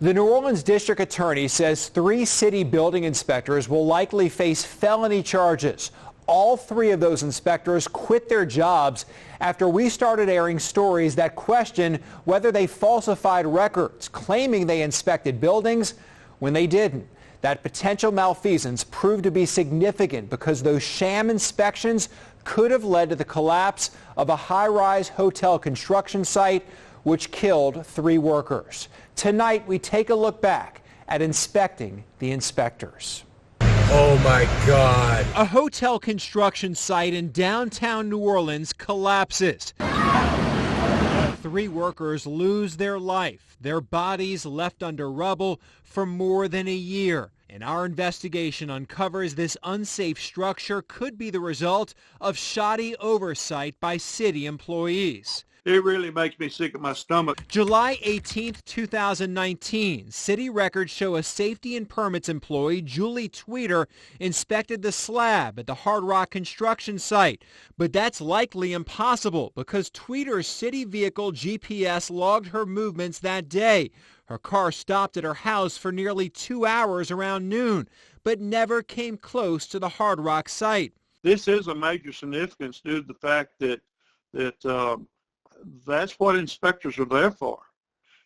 The New Orleans district attorney says 3 city building inspectors will likely face felony charges. All 3 of those inspectors quit their jobs after we started airing stories that question whether they falsified records, claiming they inspected buildings when they didn't. That potential malfeasance proved to be significant because those sham inspections could have led to the collapse of a high-rise hotel construction site, which killed 3 workers. Tonight, we take a look back at inspecting the inspectors. Oh my God. A hotel construction site in downtown New Orleans collapses. 3 workers lose their life, their bodies left under rubble for more than a year. And our investigation uncovers this unsafe structure could be the result of shoddy oversight by city employees. It really makes me sick at my stomach. July 18, 2019, city records show a safety and permits employee, Julie Tweeter, inspected the slab at the Hard Rock construction site. But that's likely impossible because Tweeter's city vehicle GPS logged her movements that day. Her car stopped at her house for nearly 2 hours around noon, but never came close to the Hard Rock site. This is a major significance due to the fact that that's what inspectors are there for,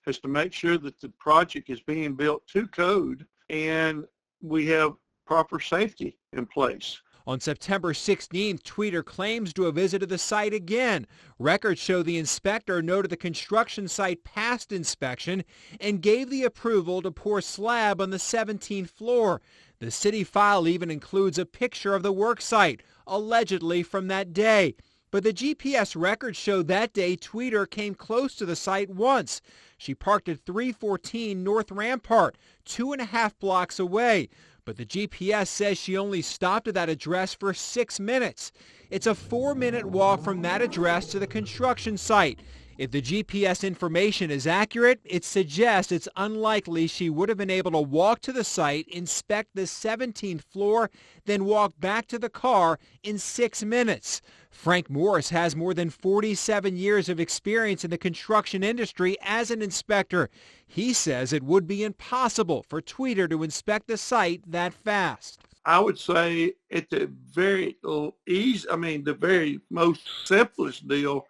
is to make sure that the project is being built to code and we have proper safety in place. On September 16th, Tweeter claims to have visited the site again. Records show the inspector noted the construction site passed inspection and gave the approval to pour slab on the 17th floor. The city file even includes a picture of the work site, allegedly from that day. But the GPS records show that day Tweeter came close to the site once. She parked at 314 North Rampart, 2.5 blocks away. But the GPS says she only stopped at that address for 6 minutes. It's a 4-minute walk from that address to the construction site. If the GPS information is accurate, it suggests it's unlikely she would have been able to walk to the site, inspect the 17th floor, then walk back to the car in 6 minutes. Frank Morris has more than 47 years of experience in the construction industry as an inspector. He says it would be impossible for Tweeter to inspect the site that fast. I would say at the very the very most simplest deal,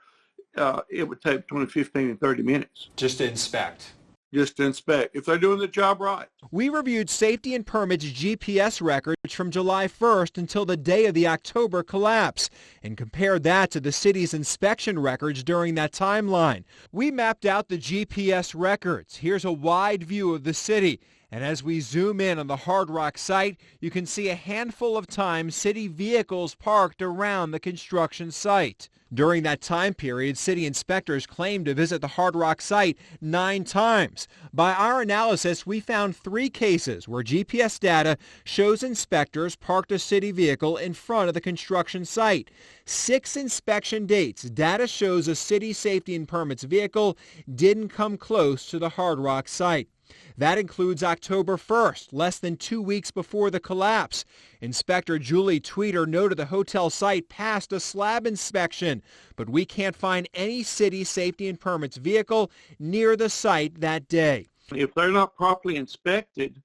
it would take between 15 and 30 minutes. Just to inspect. Just to inspect, if they're doing the job right. We reviewed safety and permits GPS records from July 1st until the day of the October collapse and compared that to the city's inspection records during that timeline. We mapped out the GPS records. Here's a wide view of the city. And as we zoom in on the Hard Rock site, you can see a handful of times city vehicles parked around the construction site. During that time period, city inspectors claimed to visit the Hard Rock site 9 times. By our analysis, we found 3 cases where GPS data shows inspectors parked a city vehicle in front of the construction site. 6 inspection dates. Data shows a city safety and permits vehicle didn't come close to the Hard Rock site. That includes October 1st, less than 2 weeks before the collapse. Inspector Julie Tweeter noted the hotel site passed a slab inspection, but we can't find any city safety and permits vehicle near the site that day. If they're not properly inspected,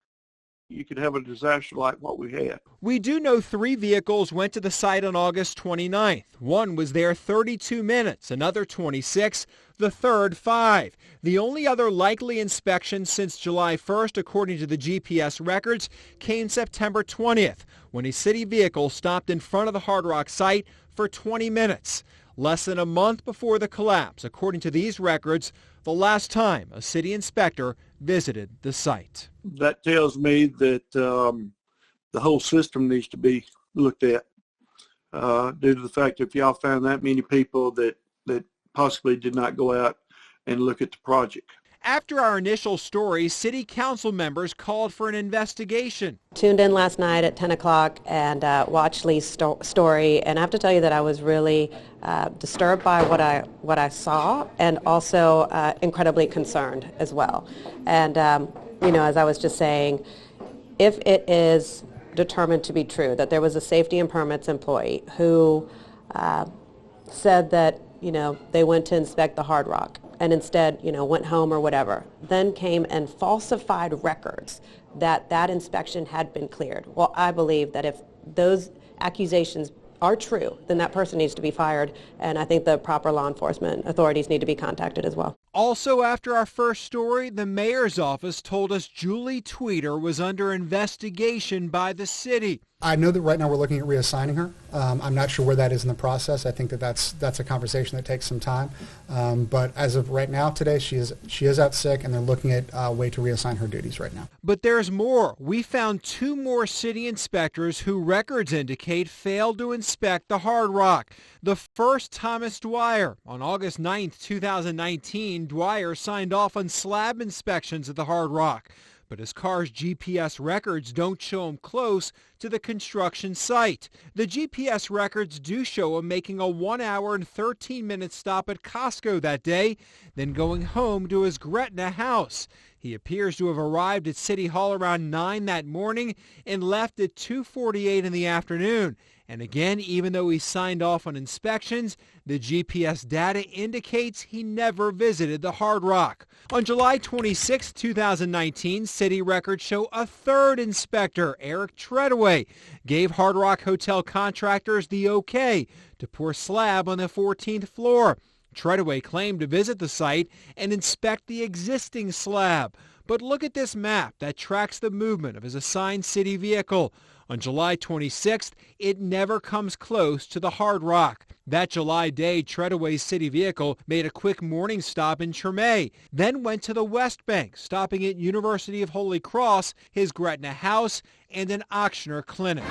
you could have a disaster like what we had. We do know 3 vehicles went to the site on August 29th. One was there 32 minutes, another 26, the third 5. The only other likely inspection since July 1st, according to the GPS records, came September 20th, when a city vehicle stopped in front of the Hard Rock site for 20 minutes. Less than a month before the collapse, according to these records, the last time a city inspector visited the site. That tells me that the whole system needs to be looked at due to the fact that if y'all found that many people that possibly did not go out and look at the project. After our initial story, city council members called for an investigation. Tuned in last night at 10 o'clock and watched Lee's story, and I have to tell you that I was really disturbed by what I saw, and also incredibly concerned as well. And as I was just saying, if it is determined to be true that there was a safety and permits employee who said that they went to inspect the Hard Rock, and instead, went home or whatever. Then came and falsified records that inspection had been cleared. Well, I believe that if those accusations are true, then that person needs to be fired, and I think the proper law enforcement authorities need to be contacted as well. Also, after our first story, the mayor's office told us Julie Tweeter was under investigation by the city. I know that right now we're looking at reassigning her. I'm not sure where that is in the process. I think that's a conversation that takes some time. But as of right now, today, she is out sick, and they're looking at a way to reassign her duties right now. But there's more. We found 2 more city inspectors who records indicate failed to inspect the Hard Rock. The first, Thomas Dwyer. On August 9th, 2019, Dwyer signed off on slab inspections at the Hard Rock. But his car's GPS records don't show him close to the construction site. The GPS records do show him making a 1 hour and 13-minute stop at Costco that day, then going home to his Gretna house. He appears to have arrived at City Hall around 9 that morning and left at 2:48 in the afternoon. And again, even though he signed off on inspections, the GPS data indicates he never visited the Hard Rock. On July 26, 2019, city records show a third inspector, Eric Treadaway, gave Hard Rock Hotel contractors the okay to pour slab on the 14th floor. Treadaway claimed to visit the site and inspect the existing slab. But look at this map that tracks the movement of his assigned city vehicle. On July 26th, it never comes close to the Hard Rock. That July day, Treadaway's city vehicle made a quick morning stop in Chermay, then went to the West Bank, stopping at University of Holy Cross, his Gretna house, and an Ochsner clinic.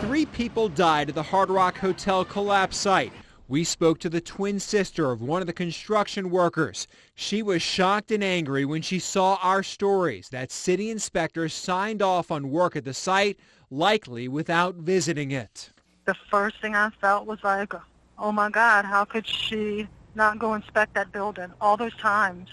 3 people died at the Hard Rock Hotel collapse site. We spoke to the twin sister of one of the construction workers. She was shocked and angry when she saw our stories that city inspectors signed off on work at the site, likely without visiting it. The first thing I felt was like, oh my God, how could she not go inspect that building all those times?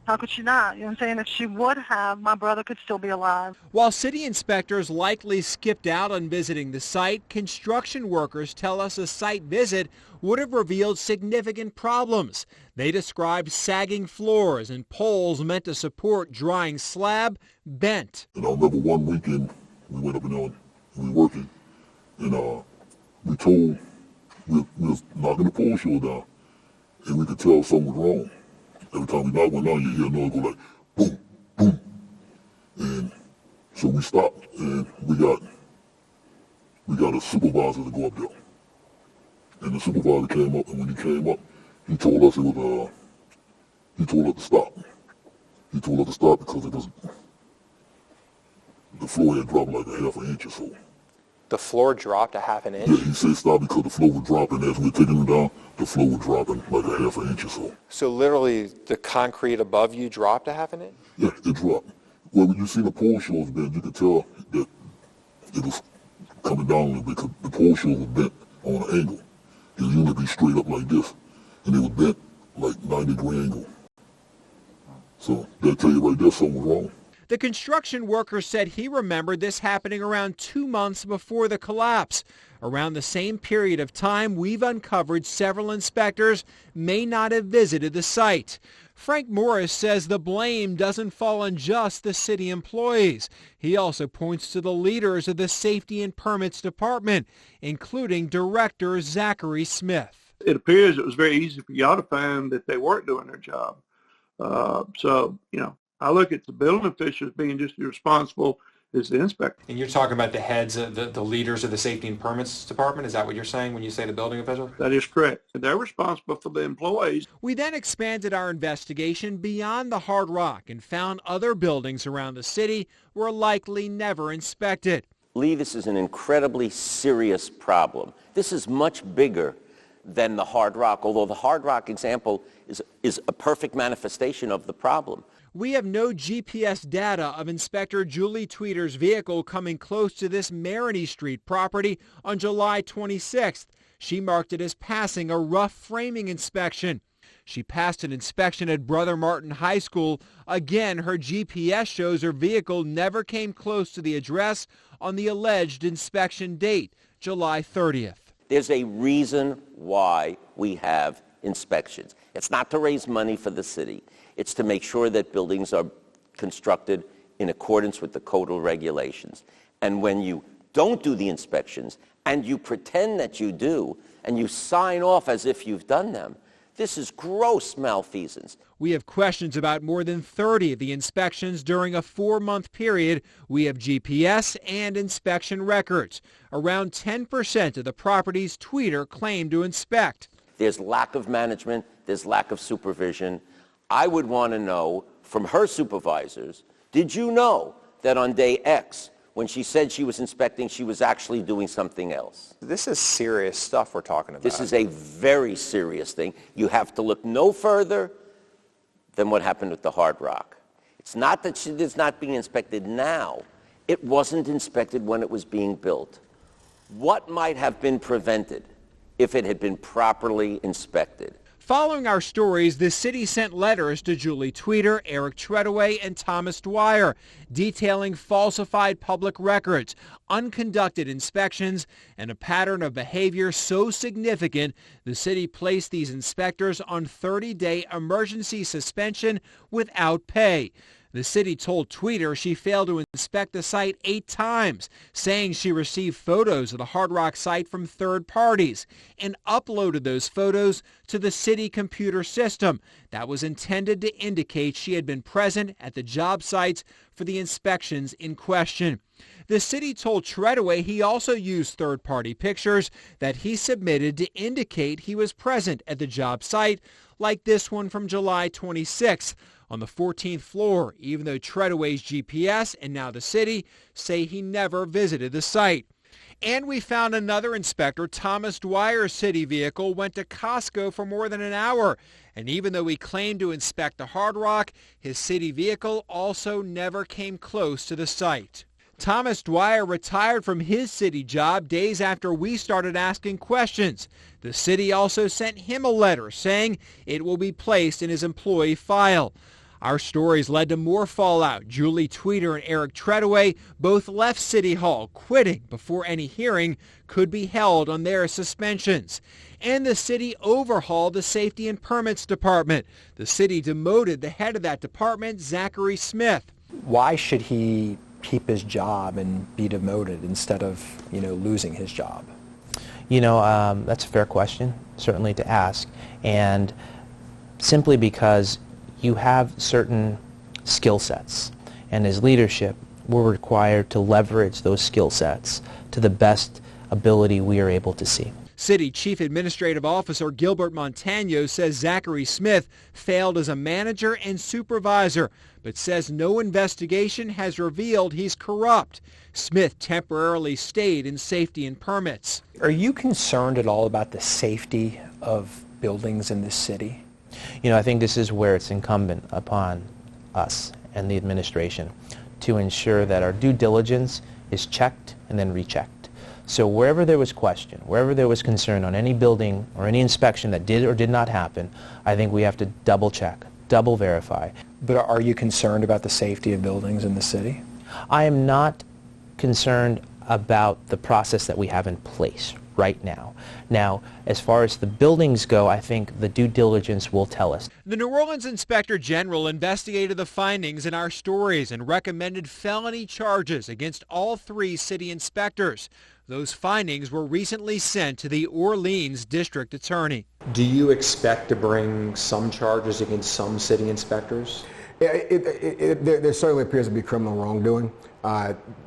How could she not? You know what I'm saying? If she would have, my brother could still be alive. While city inspectors likely skipped out on visiting the site, construction workers tell us a site visit would have revealed significant problems. They described sagging floors and poles meant to support drying slab bent. And I remember one weekend we went up and down and we were working, and we was knocking the pole shore down, and we could tell something was wrong. Every time we knock one down, you hear a noise go like boom, boom. And so we stopped, and we got a supervisor to go up there. And the supervisor came up, and when he came up, he told us he told us to stop. He told us to stop because the floor had dropped like a half an inch or so. The floor dropped a half an inch? Yeah, he said stop because the floor was dropping. As we were taking it down, the floor was dropping like a half an inch or so. So literally the concrete above you dropped a half an inch? Yeah, it dropped. Well, when you see the pole shores bent, you could tell that it was coming down a little bit because the pole shores was bent on an angle. It usually be straight up like this, and it was bent like 90-degree angle. So that tell you right there something was wrong. The construction worker said he remembered this happening around 2 months before the collapse. Around the same period of time, we've uncovered several inspectors may not have visited the site. Frank Morris says the blame doesn't fall on just the city employees. He also points to the leaders of the Safety and Permits Department, including Director Zachary Smith. It appears it was very easy for y'all to find that they weren't doing their job. I look at the building officials being just as responsible as the inspector. And you're talking about the heads, the leaders of the Safety and Permits Department? Is that what you're saying when you say the building officials? That is correct. They're responsible for the employees. We then expanded our investigation beyond the Hard Rock and found other buildings around the city were likely never inspected. Lee, this is an incredibly serious problem. This is much bigger than the Hard Rock, although the Hard Rock example is a perfect manifestation of the problem. We have no GPS data of Inspector Julie Tweeter's vehicle coming close to this Marigny Street property on July 26th. She marked it as passing a rough framing inspection. She passed an inspection at Brother Martin High School. Again, her GPS shows her vehicle never came close to the address on the alleged inspection date, July 30th. There's a reason why we have inspections. It's not to raise money for the city. It's to make sure that buildings are constructed in accordance with the codal regulations. And when you don't do the inspections and you pretend that you do and you sign off as if you've done them, this is gross malfeasance. We have questions about more than 30 of the inspections during a 4-month period. We have GPS and inspection records. Around 10% of the properties Tweeter claimed to inspect. There's lack of management. There's lack of supervision. I would want to know from her supervisors, did you know that on day X, when she said she was inspecting, she was actually doing something else? This is serious stuff we're talking about. This is a very serious thing. You have to look no further than what happened with the Hard Rock. It's not that she is not being inspected now. It wasn't inspected when it was being built. What might have been prevented if it had been properly inspected? Following our stories, the city sent letters to Julie Tweeter, Eric Treadaway, and Thomas Dwyer, detailing falsified public records, unconducted inspections, and a pattern of behavior so significant the city placed these inspectors on 30-day emergency suspension without pay. The city told Tweeter she failed to inspect the site 8 times, saying she received photos of the Hard Rock site from third parties and uploaded those photos to the city computer system that was intended to indicate she had been present at the job sites for the inspections in question. The city told Treadaway he also used third-party pictures that he submitted to indicate he was present at the job site, like this one from July 26th. On the 14th floor, even though Treadaway's GPS and now the city say he never visited the site. And we found another inspector. Thomas Dwyer's city vehicle went to Costco for more than an hour. And even though he claimed to inspect the Hard Rock, his city vehicle also never came close to the site. Thomas Dwyer retired from his city job days after we started asking questions. The city also sent him a letter saying it will be placed in his employee file. Our stories led to more fallout. Julie Tweeter and Eric Treadaway both left City Hall, quitting before any hearing could be held on their suspensions. And the city overhauled the Safety and Permits Department. The city demoted the head of that department, Zachary Smith. Why should he keep his job and be demoted instead of, losing his job? That's a fair question, certainly to ask. And simply because you have certain skill sets, and as leadership, we're required to leverage those skill sets to the best ability we are able to see. City Chief Administrative Officer Gilbert Montano says Zachary Smith failed as a manager and supervisor, but says no investigation has revealed he's corrupt. Smith temporarily stayed in Safety and Permits. Are you concerned at all about the safety of buildings in this city? I think this is where it's incumbent upon us and the administration to ensure that our due diligence is checked and then rechecked. So wherever there was question, wherever there was concern on any building or any inspection that did or did not happen, I think we have to double check, double verify. But are you concerned about the safety of buildings in the city? I am not concerned about the process that we have in place right now. Now, as far as the buildings go, I think the due diligence will tell us. The New Orleans Inspector General investigated the findings in our stories and recommended felony charges against all 3 city inspectors. Those findings were recently sent to the Orleans District Attorney. Do you expect to bring some charges against some city inspectors? There certainly appears to be criminal wrongdoing.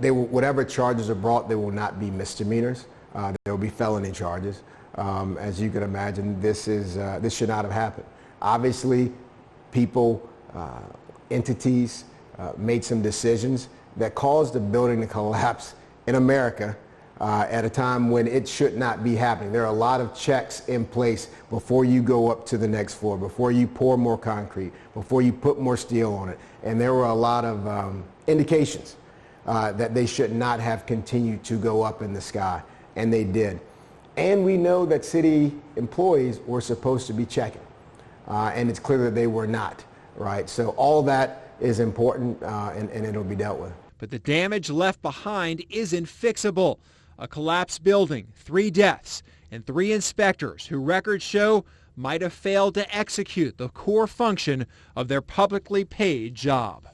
Whatever charges are brought, they will not be misdemeanors. There will be felony charges. As you can imagine, this should not have happened. Obviously, people, entities made some decisions that caused the building to collapse in America at a time when it should not be happening. There are a lot of checks in place before you go up to the next floor, before you pour more concrete, before you put more steel on it. And there were a lot of indications that they should not have continued to go up in the sky. And they did. And we know that city employees were supposed to be checking. And it's clear that they were not, right? So all that is important and it'll be dealt with. But the damage left behind isn't fixable. A collapsed building, 3 deaths, and 3 inspectors who records show might have failed to execute the core function of their publicly paid job.